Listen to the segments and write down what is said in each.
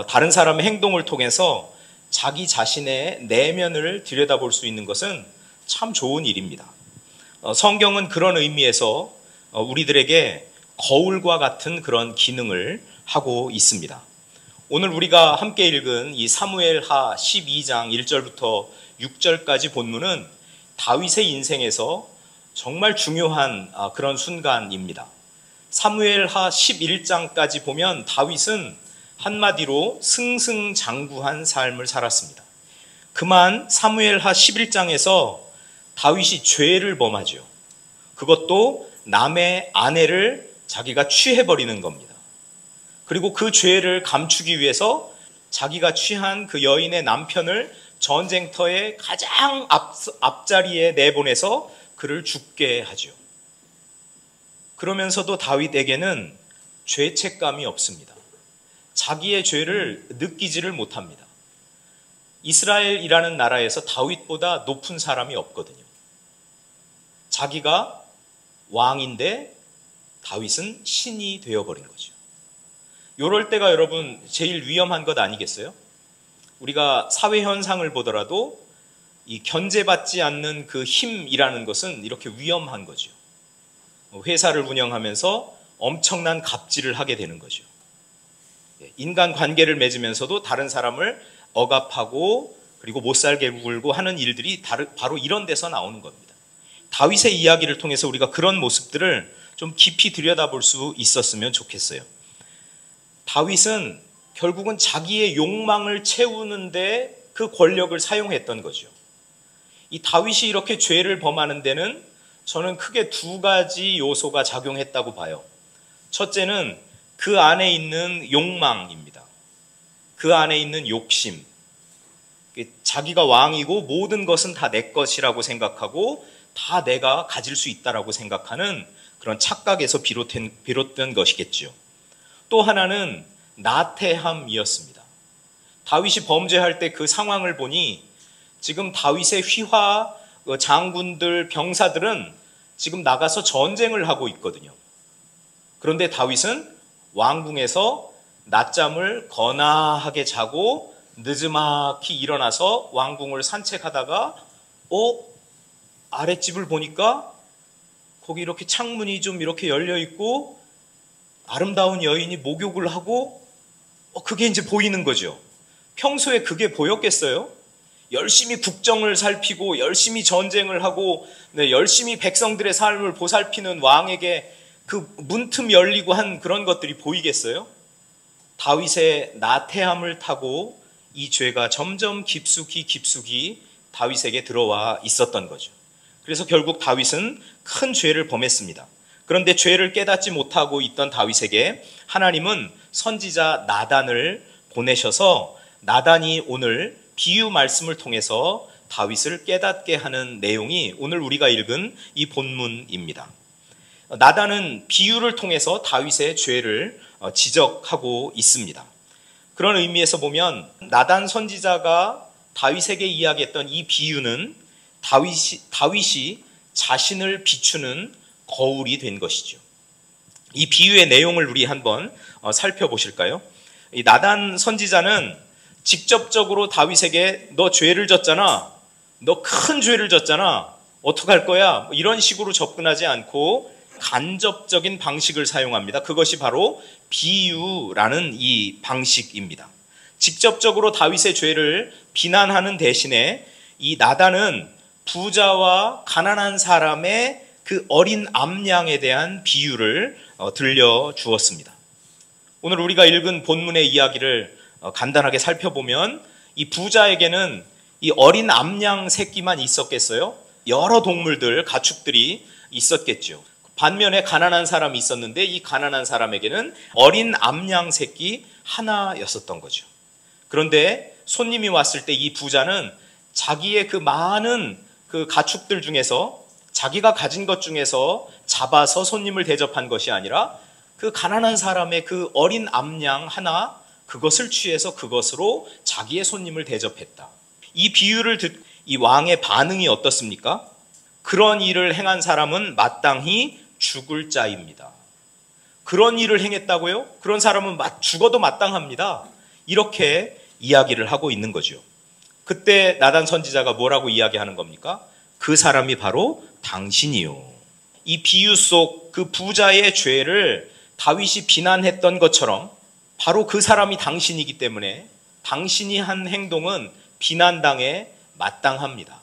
다른 사람의 행동을 통해서 자기 자신의 내면을 들여다볼 수 있는 것은 참 좋은 일입니다. 성경은 그런 의미에서 우리들에게 거울과 같은 그런 기능을 하고 있습니다. 오늘 우리가 함께 읽은 이 사무엘하 12장 1절부터 6절까지 본문은 다윗의 인생에서 정말 중요한 그런 순간입니다. 사무엘하 11장까지 보면 다윗은 한마디로 승승장구한 삶을 살았습니다. 그만 사무엘하 11장에서 다윗이 죄를 범하죠. 그것도 남의 아내를 자기가 취해버리는 겁니다. 그리고 그 죄를 감추기 위해서 자기가 취한 그 여인의 남편을 전쟁터의 가장 앞자리에 내보내서 그를 죽게 하죠. 그러면서도 다윗에게는 죄책감이 없습니다. 자기의 죄를 느끼지를 못합니다. 이스라엘이라는 나라에서 다윗보다 높은 사람이 없거든요. 자기가 왕인데 다윗은 신이 되어버린 거죠. 이럴 때가 여러분 제일 위험한 것 아니겠어요? 우리가 사회 현상을 보더라도 이 견제받지 않는 그 힘이라는 것은 이렇게 위험한 거죠. 회사를 운영하면서 엄청난 갑질을 하게 되는 거죠. 인간 관계를 맺으면서도 다른 사람을 억압하고 그리고 못살게 굴고 하는 일들이 바로 이런 데서 나오는 겁니다. 다윗의 이야기를 통해서 우리가 그런 모습들을 좀 깊이 들여다볼 수 있었으면 좋겠어요. 다윗은 결국은 자기의 욕망을 채우는데 그 권력을 사용했던 거죠. 이 다윗이 이렇게 죄를 범하는 데는 저는 크게 두 가지 요소가 작용했다고 봐요. 첫째는 그 안에 있는 욕망입니다. 그 안에 있는 욕심. 자기가 왕이고 모든 것은 다 내 것이라고 생각하고 다 내가 가질 수 있다라고 생각하는 그런 착각에서 비롯된 것이겠죠. 또 하나는 나태함이었습니다. 다윗이 범죄할 때 그 상황을 보니 지금 다윗의 휘하 장군들, 병사들은 지금 나가서 전쟁을 하고 있거든요. 그런데 다윗은 왕궁에서 낮잠을 거나하게 자고 느지막이 일어나서 왕궁을 산책하다가 아랫집을 보니까 거기 이렇게 창문이 좀 이렇게 열려 있고 아름다운 여인이 목욕을 하고 그게 이제 보이는 거죠. 평소에 그게 보였겠어요? 열심히 국정을 살피고 열심히 전쟁을 하고 열심히 백성들의 삶을 보살피는 왕에게 그 문틈 열리고 한 그런 것들이 보이겠어요? 다윗의 나태함을 타고 이 죄가 점점 깊숙이 다윗에게 들어와 있었던 거죠. 그래서 결국 다윗은 큰 죄를 범했습니다. 그런데 죄를 깨닫지 못하고 있던 다윗에게 하나님은 선지자 나단을 보내셔서 나단이 오늘 비유 말씀을 통해서 다윗을 깨닫게 하는 내용이 오늘 우리가 읽은 이 본문입니다. 나단은 비유를 통해서 다윗의 죄를 지적하고 있습니다. 그런 의미에서 보면 나단 선지자가 다윗에게 이야기했던 이 비유는 다윗이 자신을 비추는 거울이 된 것이죠. 이 비유의 내용을 우리 한번 살펴보실까요? 이 나단 선지자는 직접적으로 다윗에게 너 죄를 졌잖아. 너 큰 죄를 졌잖아. 어떡할 거야? 이런 식으로 접근하지 않고 간접적인 방식을 사용합니다. 그것이 바로 비유라는 이 방식입니다. 직접적으로 다윗의 죄를 비난하는 대신에 이 나단은 부자와 가난한 사람의 그 어린 암양에 대한 비유를 들려주었습니다. 오늘 우리가 읽은 본문의 이야기를 간단하게 살펴보면 이 부자에게는 이 어린 암양 새끼만 있었겠어요? 여러 동물들, 가축들이 있었겠죠. 반면에 가난한 사람이 있었는데 이 가난한 사람에게는 어린 암양 새끼 하나였었던 거죠. 그런데 손님이 왔을 때 이 부자는 자기의 그 많은 그 가축들 중에서 자기가 가진 것 중에서 잡아서 손님을 대접한 것이 아니라 그 가난한 사람의 그 어린 암양 하나 그것을 취해서 그것으로 자기의 손님을 대접했다. 이 비유를 듣 이 왕의 반응이 어떻습니까? 그런 일을 행한 사람은 마땅히 죽을 자입니다. 그런 일을 행했다고요? 그런 사람은 죽어도 마땅합니다. 이렇게 이야기를 하고 있는 거죠. 그때 나단 선지자가 뭐라고 이야기하는 겁니까? 그 사람이 바로 당신이요. 이 비유 속 그 부자의 죄를 다윗이 비난했던 것처럼 바로 그 사람이 당신이기 때문에 당신이 한 행동은 비난당에 마땅합니다.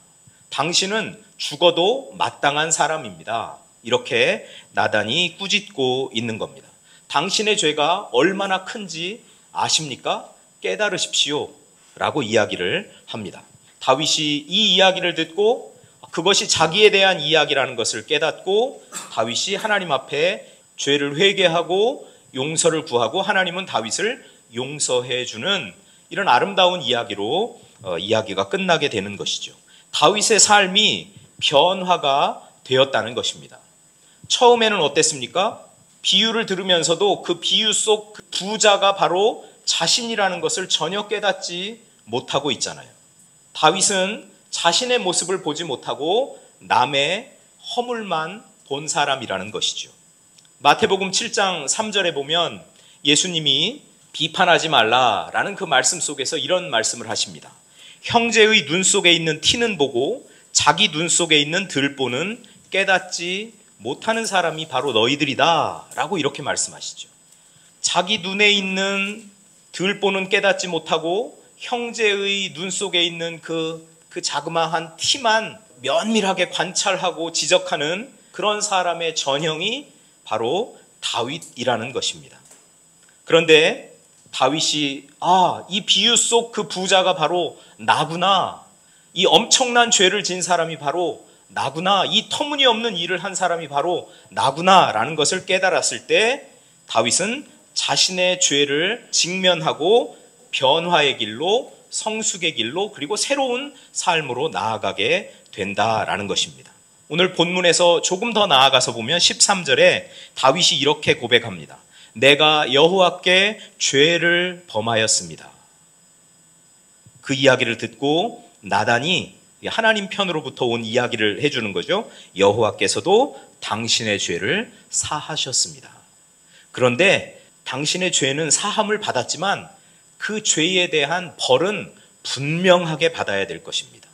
당신은 죽어도 마땅한 사람입니다. 이렇게 나단이 꾸짖고 있는 겁니다. 당신의 죄가 얼마나 큰지 아십니까? 깨달으십시오. 라고 이야기를 합니다. 다윗이 이 이야기를 듣고 그것이 자기에 대한 이야기라는 것을 깨닫고 다윗이 하나님 앞에 죄를 회개하고 용서를 구하고 하나님은 다윗을 용서해 주는 이런 아름다운 이야기로 이야기가 끝나게 되는 것이죠. 다윗의 삶이 변화가 되었다는 것입니다. 처음에는 어땠습니까? 비유를 들으면서도 그 비유 속 그 부자가 바로 자신이라는 것을 전혀 깨닫지 못하고 있잖아요. 다윗은 자신의 모습을 보지 못하고 남의 허물만 본 사람이라는 것이죠. 마태복음 7장 3절에 보면 예수님이 비판하지 말라라는 그 말씀 속에서 이런 말씀을 하십니다. 형제의 눈 속에 있는 티는 보고 자기 눈 속에 있는 들보는 깨닫지 못하는 사람이 바로 너희들이다 라고 이렇게 말씀하시죠. 자기 눈에 있는 들보는 깨닫지 못하고 형제의 눈 속에 있는 그 자그마한 티만 면밀하게 관찰하고 지적하는 그런 사람의 전형이 바로 다윗이라는 것입니다. 그런데 다윗이 이 비유 속 그 부자가 바로 나구나. 이 엄청난 죄를 진 사람이 바로 나구나. 이 터무니없는 일을 한 사람이 바로 나구나라는 것을 깨달았을 때 다윗은 자신의 죄를 직면하고 변화의 길로 성숙의 길로 그리고 새로운 삶으로 나아가게 된다라는 것입니다. 오늘 본문에서 조금 더 나아가서 보면 13절에 다윗이 이렇게 고백합니다. 내가 여호와께 죄를 범하였습니다. 그 이야기를 듣고 나단이 하나님 편으로부터 온 이야기를 해주는 거죠. 여호와께서도 당신의 죄를 사하셨습니다. 그런데 당신의 죄는 사함을 받았지만 그 죄에 대한 벌은 분명하게 받아야 될 것입니다.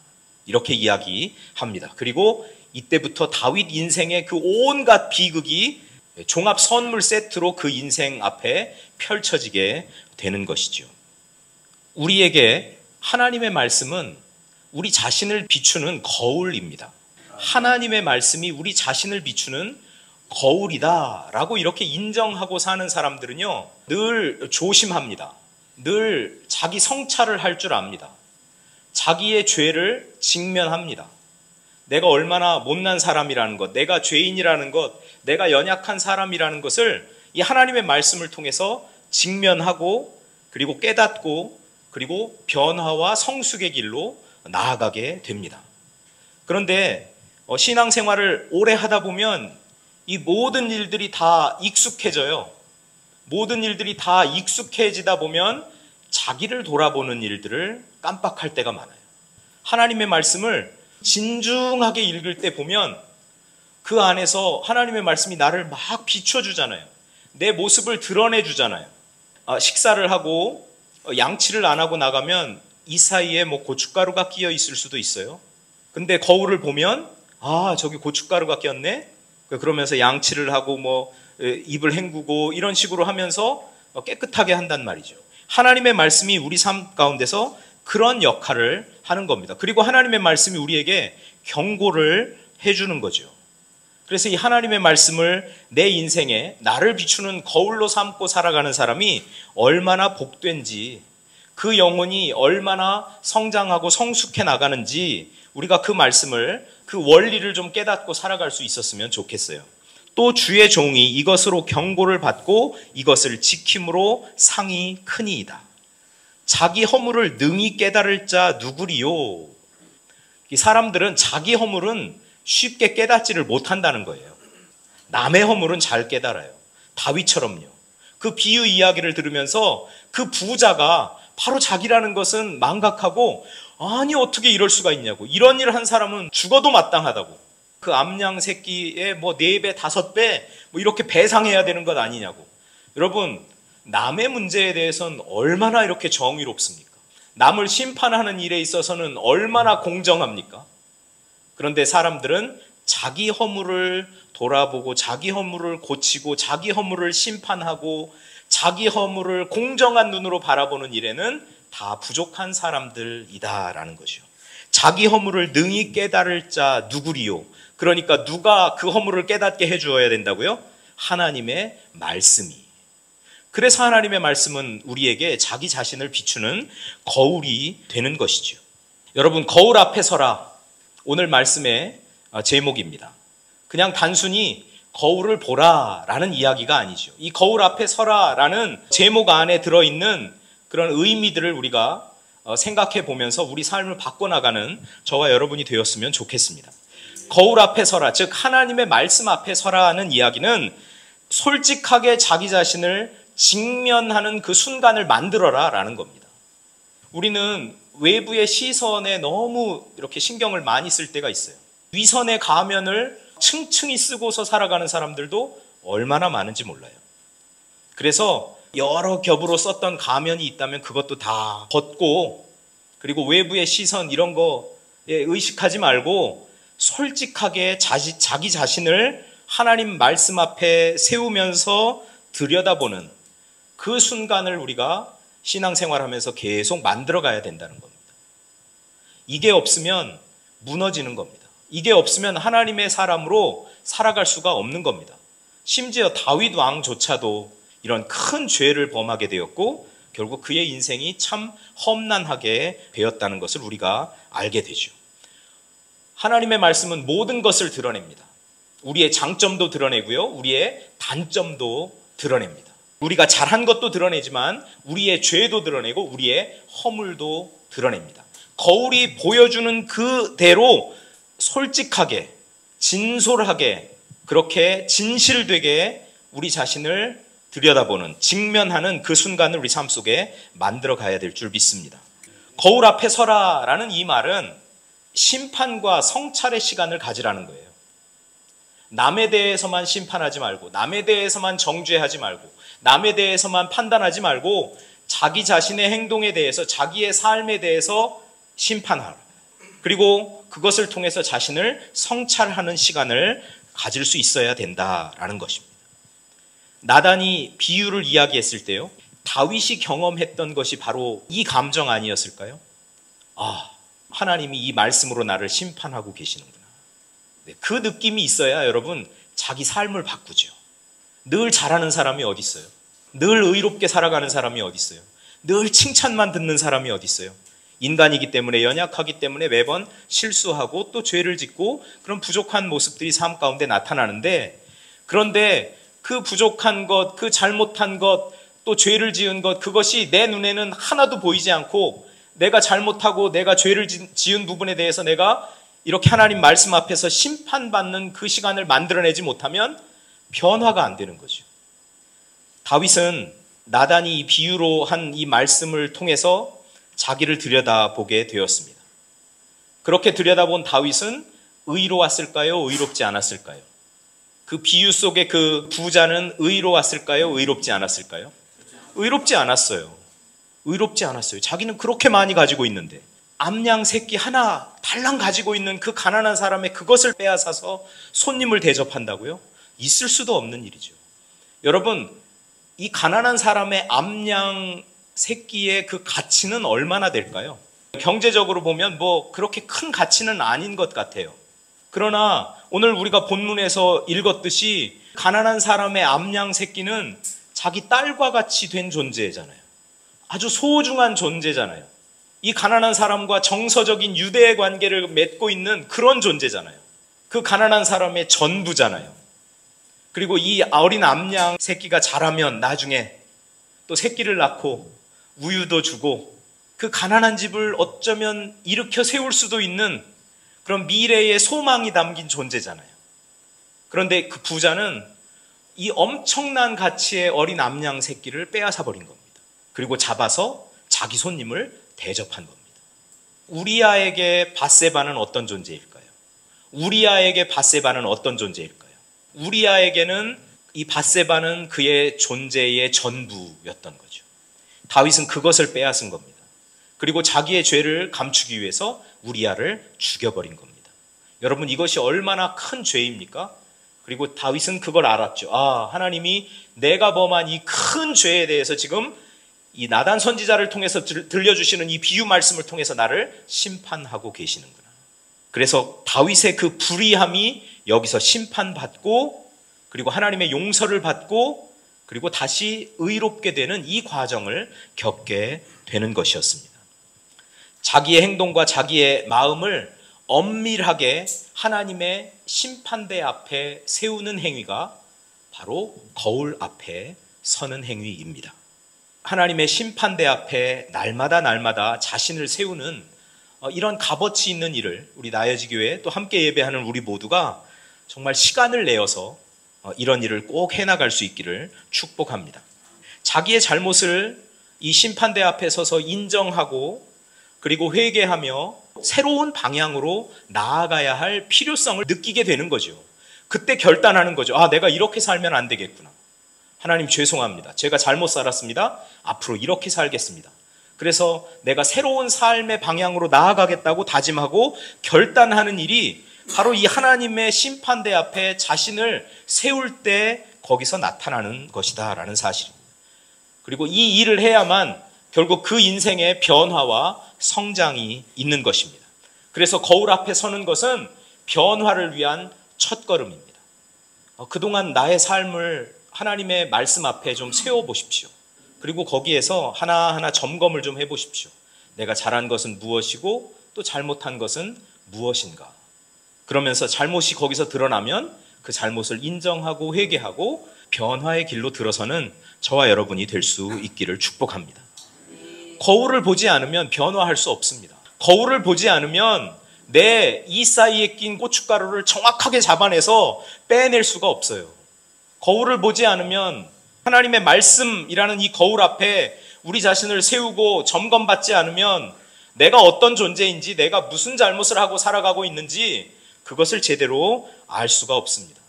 이렇게 이야기합니다. 그리고 이때부터 다윗 인생의 그 온갖 비극이 종합 선물 세트로 그 인생 앞에 펼쳐지게 되는 것이죠. 우리에게 하나님의 말씀은 우리 자신을 비추는 거울입니다. 하나님의 말씀이 우리 자신을 비추는 거울이다라고 이렇게 인정하고 사는 사람들은요, 늘 조심합니다. 늘 자기 성찰을 할 줄 압니다. 자기의 죄를 직면합니다. 내가 얼마나 못난 사람이라는 것, 내가 죄인이라는 것, 내가 연약한 사람이라는 것을 이 하나님의 말씀을 통해서 직면하고 그리고 깨닫고 그리고 변화와 성숙의 길로 나아가게 됩니다. 그런데 신앙생활을 오래 하다 보면 이 모든 일들이 다 익숙해져요. 모든 일들이 다 익숙해지다 보면 자기를 돌아보는 일들을 깜빡할 때가 많아요. 하나님의 말씀을 진중하게 읽을 때 보면 그 안에서 하나님의 말씀이 나를 막 비춰주잖아요. 내 모습을 드러내주잖아요. 식사를 하고 양치를 안 하고 나가면 이 사이에 고춧가루가 끼어 있을 수도 있어요. 근데 거울을 보면 저기 고춧가루가 꼈네. 그러면서 양치를 하고 입을 헹구고 이런 식으로 하면서 깨끗하게 한단 말이죠. 하나님의 말씀이 우리 삶 가운데서 그런 역할을 하는 겁니다. 그리고 하나님의 말씀이 우리에게 경고를 해주는 거죠. 그래서 이 하나님의 말씀을 내 인생에 나를 비추는 거울로 삼고 살아가는 사람이 얼마나 복된지, 그 영혼이 얼마나 성장하고 성숙해 나가는지 우리가 그 말씀을, 그 원리를 좀 깨닫고 살아갈 수 있었으면 좋겠어요. 또 주의 종이 이것으로 경고를 받고 이것을 지킴으로 상이 크니이다. 자기 허물을 능히 깨달을 자 누구리요? 이 사람들은 자기 허물은 쉽게 깨닫지를 못한다는 거예요. 남의 허물은 잘 깨달아요. 다윗처럼요. 그 비유 이야기를 들으면서 그 부자가 바로 자기라는 것은 망각하고, 아니 어떻게 이럴 수가 있냐고, 이런 일을 한 사람은 죽어도 마땅하다고, 그 암양 새끼의 4배, 5배 이렇게 배상해야 되는 것 아니냐고. 여러분, 남의 문제에 대해서는 얼마나 이렇게 정의롭습니까? 남을 심판하는 일에 있어서는 얼마나 공정합니까? 그런데 사람들은 자기 허물을 돌아보고 자기 허물을 고치고 자기 허물을 심판하고 자기 허물을 공정한 눈으로 바라보는 일에는 다 부족한 사람들이다라는 것이요. 자기 허물을 능히 깨달을 자 누구리요? 그러니까 누가 그 허물을 깨닫게 해주어야 된다고요? 하나님의 말씀이. 그래서 하나님의 말씀은 우리에게 자기 자신을 비추는 거울이 되는 것이죠. 여러분, 거울 앞에 서라. 오늘 말씀의 제목입니다. 그냥 단순히 거울을 보라라는 이야기가 아니죠. 이 거울 앞에 서라라는 제목 안에 들어있는 그런 의미들을 우리가 생각해 보면서 우리 삶을 바꿔나가는 저와 여러분이 되었으면 좋겠습니다. 거울 앞에 서라, 즉 하나님의 말씀 앞에 서라는 이야기는 솔직하게 자기 자신을 직면하는 그 순간을 만들어라 라는 겁니다. 우리는 외부의 시선에 너무 이렇게 신경을 많이 쓸 때가 있어요. 위선의 가면을 층층이 쓰고서 살아가는 사람들도 얼마나 많은지 몰라요. 그래서 여러 겹으로 썼던 가면이 있다면 그것도 다 벗고, 그리고 외부의 시선 이런 거에 의식하지 말고 솔직하게 자기 자신을 하나님 말씀 앞에 세우면서 들여다보는 그 순간을 우리가 신앙생활하면서 계속 만들어가야 된다는 겁니다. 이게 없으면 무너지는 겁니다. 이게 없으면 하나님의 사람으로 살아갈 수가 없는 겁니다. 심지어 다윗 왕조차도 이런 큰 죄를 범하게 되었고 결국 그의 인생이 참 험난하게 되었다는 것을 우리가 알게 되죠. 하나님의 말씀은 모든 것을 드러냅니다. 우리의 장점도 드러내고요, 우리의 단점도 드러냅니다. 우리가 잘한 것도 드러내지만 우리의 죄도 드러내고 우리의 허물도 드러냅니다. 거울이 보여주는 그대로 솔직하게, 진솔하게, 그렇게 진실되게 우리 자신을 들여다보는, 직면하는 그 순간을 우리 삶 속에 만들어 가야 될 줄 믿습니다. 거울 앞에 서라라는 이 말은 심판과 성찰의 시간을 가지라는 거예요. 남에 대해서만 심판하지 말고, 남에 대해서만 정죄하지 말고, 남에 대해서만 판단하지 말고 자기 자신의 행동에 대해서, 자기의 삶에 대해서 심판하라. 그리고 그것을 통해서 자신을 성찰하는 시간을 가질 수 있어야 된다라는 것입니다. 나단이 비유를 이야기했을 때요, 다윗이 경험했던 것이 바로 이 감정 아니었을까요? 아, 하나님이 이 말씀으로 나를 심판하고 계시는구나. 네, 그 느낌이 있어야 여러분 자기 삶을 바꾸죠. 늘 잘하는 사람이 어디 있어요? 늘 의롭게 살아가는 사람이 어디 있어요? 늘 칭찬만 듣는 사람이 어디 있어요? 인간이기 때문에, 연약하기 때문에 매번 실수하고 또 죄를 짓고 그런 부족한 모습들이 삶 가운데 나타나는데, 그런데 그 부족한 것, 그 잘못한 것, 또 죄를 지은 것, 그것이 내 눈에는 하나도 보이지 않고 내가 잘못하고 내가 죄를 지은 부분에 대해서 내가 이렇게 하나님 말씀 앞에서 심판받는 그 시간을 만들어내지 못하면 변화가 안 되는 거죠. 다윗은 나단이 이 비유로 한 이 말씀을 통해서 자기를 들여다보게 되었습니다. 그렇게 들여다본 다윗은 의로웠을까요? 의롭지 않았을까요? 그 비유 속의 그 부자는 의로웠을까요? 의롭지 않았을까요? 의롭지 않았어요. 의롭지 않았어요. 자기는 그렇게 많이 가지고 있는데 암양 새끼 하나 달랑 가지고 있는 그 가난한 사람의 그것을 빼앗아서 손님을 대접한다고요? 있을 수도 없는 일이죠. 여러분, 이 가난한 사람의 암양 새끼의 그 가치는 얼마나 될까요? 경제적으로 보면 뭐 그렇게 큰 가치는 아닌 것 같아요. 그러나 오늘 우리가 본문에서 읽었듯이 가난한 사람의 암양 새끼는 자기 딸과 같이 된 존재잖아요. 아주 소중한 존재잖아요. 이 가난한 사람과 정서적인 유대의 관계를 맺고 있는 그런 존재잖아요. 그 가난한 사람의 전부잖아요. 그리고 이 어린 암양 새끼가 자라면 나중에 또 새끼를 낳고 우유도 주고 그 가난한 집을 어쩌면 일으켜 세울 수도 있는 그런 미래의 소망이 담긴 존재잖아요. 그런데 그 부자는 이 엄청난 가치의 어린 암양 새끼를 빼앗아 버린 겁니다. 그리고 잡아서 자기 손님을 대접한 겁니다. 우리아에게 밧세바는 어떤 존재일까요? 우리아에게 밧세바는 어떤 존재일까요? 우리아에게는 이 밧세바는 그의 존재의 전부였던 거죠. 다윗은 그것을 빼앗은 겁니다. 그리고 자기의 죄를 감추기 위해서 우리아를 죽여버린 겁니다. 여러분, 이것이 얼마나 큰 죄입니까? 그리고 다윗은 그걸 알았죠. 하나님이 내가 범한 이 큰 죄에 대해서 지금 이 나단 선지자를 통해서 들려주시는 이 비유 말씀을 통해서 나를 심판하고 계시는구나. 그래서 다윗의 그 불의함이 여기서 심판받고, 그리고 하나님의 용서를 받고, 그리고 다시 의롭게 되는 이 과정을 겪게 되는 것이었습니다. 자기의 행동과 자기의 마음을 엄밀하게 하나님의 심판대 앞에 세우는 행위가 바로 거울 앞에 서는 행위입니다. 하나님의 심판대 앞에 날마다 자신을 세우는 이런 값어치 있는 일을 우리 나여지교회 또 함께 예배하는 우리 모두가 정말 시간을 내어서 이런 일을 꼭 해나갈 수 있기를 축복합니다. 자기의 잘못을 이 심판대 앞에 서서 인정하고, 그리고 회개하며 새로운 방향으로 나아가야 할 필요성을 느끼게 되는 거죠. 그때 결단하는 거죠. 내가 이렇게 살면 안 되겠구나. 하나님 죄송합니다. 제가 잘못 살았습니다. 앞으로 이렇게 살겠습니다. 그래서 내가 새로운 삶의 방향으로 나아가겠다고 다짐하고 결단하는 일이 바로 이 하나님의 심판대 앞에 자신을 세울 때 거기서 나타나는 것이다라는 사실입니다. 그리고 이 일을 해야만 결국 그 인생의 변화와 성장이 있는 것입니다. 그래서 거울 앞에 서는 것은 변화를 위한 첫걸음입니다. 그동안 나의 삶을 하나님의 말씀 앞에 좀 세워보십시오. 그리고 거기에서 하나하나 점검을 좀 해보십시오. 내가 잘한 것은 무엇이고 또 잘못한 것은 무엇인가. 그러면서 잘못이 거기서 드러나면 그 잘못을 인정하고 회개하고 변화의 길로 들어서는 저와 여러분이 될 수 있기를 축복합니다. 거울을 보지 않으면 변화할 수 없습니다. 거울을 보지 않으면 내 이 사이에 낀 고춧가루를 정확하게 잡아내서 빼낼 수가 없어요. 거울을 보지 않으면 하나님의 말씀이라는 이 거울 앞에 우리 자신을 세우고 점검받지 않으면 내가 어떤 존재인지, 내가 무슨 잘못을 하고 살아가고 있는지 그것을 제대로 알 수가 없습니다.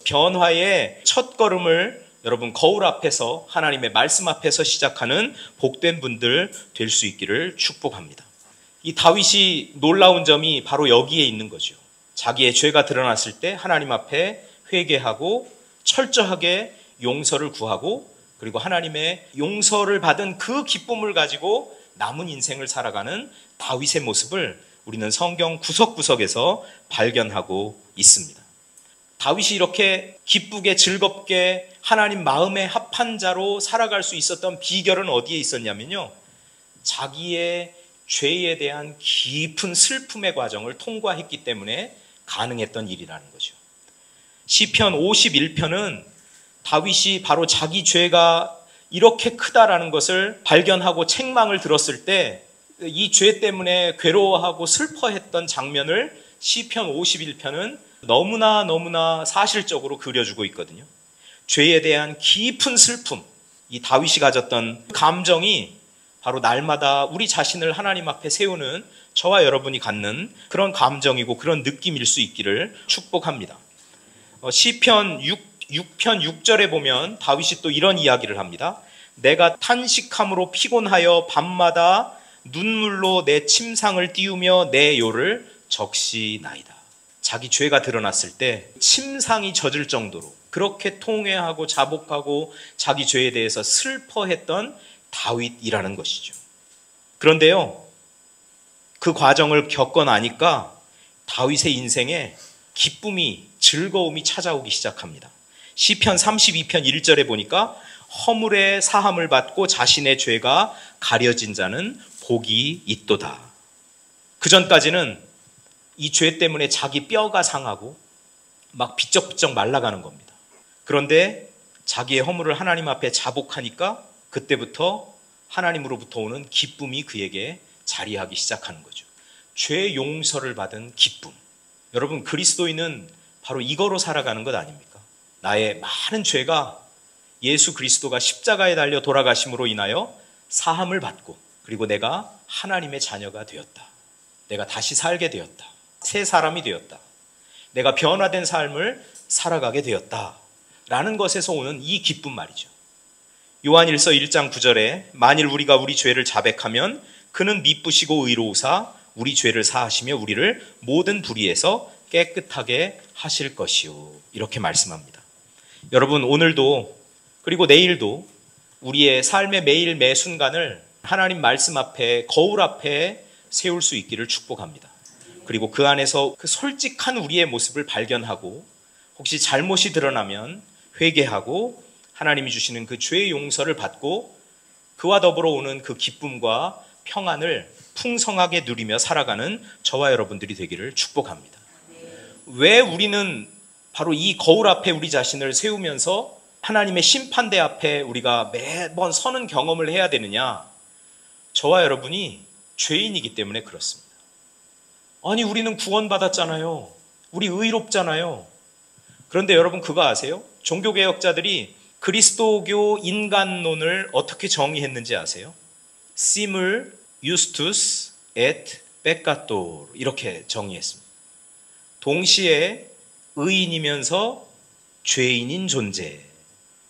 변화의 첫걸음을 여러분 거울 앞에서, 하나님의 말씀 앞에서 시작하는 복된 분들 될 수 있기를 축복합니다. 이 다윗이 놀라운 점이 바로 여기에 있는 거죠. 자기의 죄가 드러났을 때 하나님 앞에 회개하고 철저하게 용서를 구하고, 그리고 하나님의 용서를 받은 그 기쁨을 가지고 남은 인생을 살아가는 다윗의 모습을 우리는 성경 구석구석에서 발견하고 있습니다. 다윗이 이렇게 기쁘게 즐겁게 하나님 마음에 합한 자로 살아갈 수 있었던 비결은 어디에 있었냐면요, 자기의 죄에 대한 깊은 슬픔의 과정을 통과했기 때문에 가능했던 일이라는 거죠. 시편 51편은 다윗이 바로 자기 죄가 이렇게 크다라는 것을 발견하고 책망을 들었을 때 이 죄 때문에 괴로워하고 슬퍼했던 장면을 시편 51편은 너무나 사실적으로 그려주고 있거든요. 죄에 대한 깊은 슬픔, 이 다윗이 가졌던 감정이 바로 날마다 우리 자신을 하나님 앞에 세우는 저와 여러분이 갖는 그런 감정이고 그런 느낌일 수 있기를 축복합니다. 시편 6편 6절에 보면 다윗이 또 이런 이야기를 합니다. 내가 탄식함으로 피곤하여 밤마다 눈물로 내 침상을 띄우며 내 요를 적시나이다. 자기 죄가 드러났을 때 침상이 젖을 정도로 그렇게 통회하고 자복하고 자기 죄에 대해서 슬퍼했던 다윗이라는 것이죠. 그런데요, 그 과정을 겪고 나니까 다윗의 인생에 기쁨이, 즐거움이 찾아오기 시작합니다. 시편 32편 1절에 보니까 허물의 사함을 받고 자신의 죄가 가려진 자는 복이 있도다. 그 전까지는 이 죄 때문에 자기 뼈가 상하고 막 비쩍비쩍 말라가는 겁니다. 그런데 자기의 허물을 하나님 앞에 자복하니까 그때부터 하나님으로부터 오는 기쁨이 그에게 자리하기 시작하는 거죠. 죄 용서를 받은 기쁨. 여러분, 그리스도인은 바로 이거로 살아가는 것 아닙니까? 나의 많은 죄가 예수 그리스도가 십자가에 달려 돌아가심으로 인하여 사함을 받고, 그리고 내가 하나님의 자녀가 되었다. 내가 다시 살게 되었다. 새 사람이 되었다. 내가 변화된 삶을 살아가게 되었다. 라는 것에서 오는 이 기쁨 말이죠. 요한일서 1장 9절에 만일 우리가 우리 죄를 자백하면 그는 미쁘시고 의로우사 우리 죄를 사하시며 우리를 모든 불의에서 깨끗하게 하실 것이요. 이렇게 말씀합니다. 여러분, 오늘도 그리고 내일도 우리의 삶의 매일 매 순간을 하나님 말씀 앞에, 거울 앞에 세울 수 있기를 축복합니다. 그리고 그 안에서 그 솔직한 우리의 모습을 발견하고 혹시 잘못이 드러나면 회개하고 하나님이 주시는 그 죄의 용서를 받고 그와 더불어 오는 그 기쁨과 평안을 풍성하게 누리며 살아가는 저와 여러분들이 되기를 축복합니다. 왜 우리는 바로 이 거울 앞에 우리 자신을 세우면서 하나님의 심판대 앞에 우리가 매번 서는 경험을 해야 되느냐? 저와 여러분이 죄인이기 때문에 그렇습니다. 아니, 우리는 구원받았잖아요. 우리 의롭잖아요. 그런데 여러분 그거 아세요? 종교개혁자들이 그리스도교 인간론을 어떻게 정의했는지 아세요? simul justus et peccator 이렇게 정의했습니다. 동시에 의인이면서 죄인인 존재.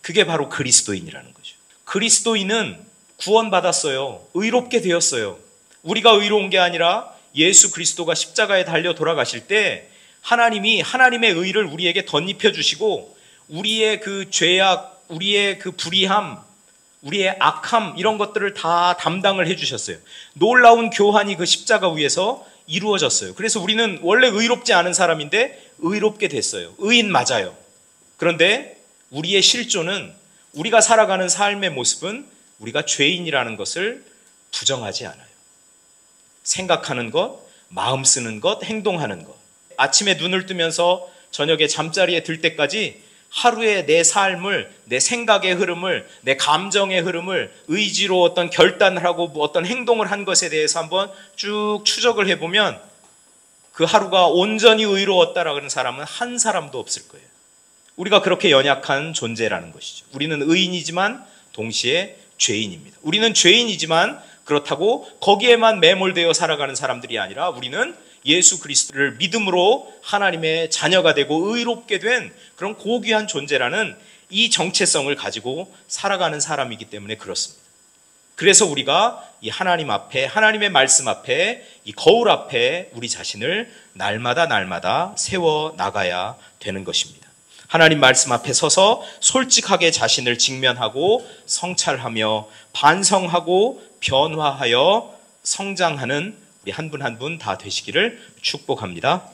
그게 바로 그리스도인이라는 거죠. 그리스도인은 구원받았어요. 의롭게 되었어요. 우리가 의로운 게 아니라 예수 그리스도가 십자가에 달려 돌아가실 때 하나님이 하나님의 의를 우리에게 덧입혀 주시고 우리의 그 죄악, 우리의 그 불의함, 우리의 악함 이런 것들을 다 담당을 해주셨어요. 놀라운 교환이 그 십자가 위에서 이루어졌어요. 그래서 우리는 원래 의롭지 않은 사람인데 의롭게 됐어요. 의인 맞아요. 그런데 우리의 실존은, 우리가 살아가는 삶의 모습은 우리가 죄인이라는 것을 부정하지 않아요. 생각하는 것, 마음 쓰는 것, 행동하는 것. 아침에 눈을 뜨면서 저녁에 잠자리에 들 때까지 하루의 내 삶을, 내 생각의 흐름을, 내 감정의 흐름을 의지로 어떤 결단을 하고 어떤 행동을 한 것에 대해서 한번 쭉 추적을 해보면 그 하루가 온전히 의로웠다라는 사람은 한 사람도 없을 거예요. 우리가 그렇게 연약한 존재라는 것이죠. 우리는 의인이지만 동시에 죄인입니다. 우리는 죄인이지만 그렇다고 거기에만 매몰되어 살아가는 사람들이 아니라 우리는 예수 그리스도를 믿음으로 하나님의 자녀가 되고 의롭게 된 그런 고귀한 존재라는 이 정체성을 가지고 살아가는 사람이기 때문에 그렇습니다. 그래서 우리가 이 하나님 앞에, 하나님의 말씀 앞에, 이 거울 앞에 우리 자신을 날마다 세워 나가야 되는 것입니다. 하나님 말씀 앞에 서서 솔직하게 자신을 직면하고 성찰하며 반성하고 변화하여 성장하는 우리 한 분 한 분 다 되시기를 축복합니다.